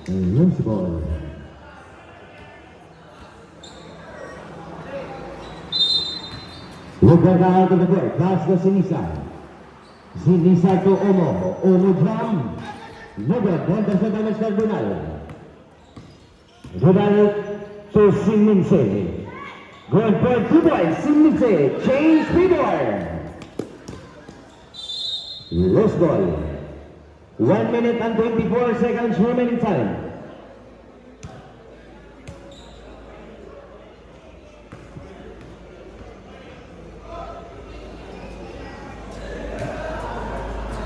Loose ball. Look at out of the court. Pass to Sinisa. Sinisa to Omo. Omo jump. No good. Punta sa damage ng Bunal. Bunal to Sinminse. Going for 2 points. Sinminse. Change people. Loose ball. 1 minute and 24 seconds remaining time.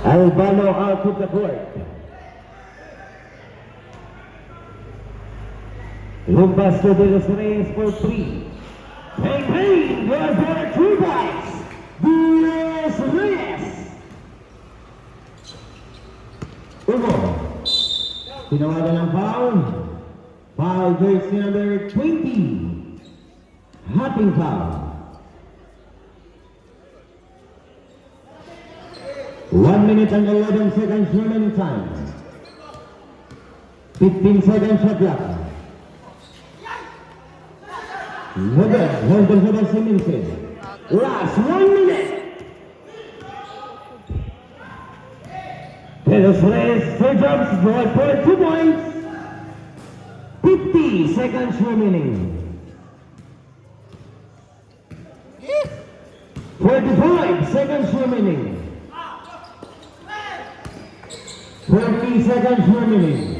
Albano out of the court. Lumpas to the Reyes for 3. Payne goes for 2 points. Diaz Reyes. Umo. Tinawagan ng foul. Foul jersey number 20. Hopping foul. 1 minute and 11 seconds remaining time. 15 seconds shot clock. Robert, hold on for Simmons. Last 1 minute. Pelos Reyes, 4 jumps, ball for 2 points. 50 seconds remaining. 45 seconds remaining. 20 seconds remaining.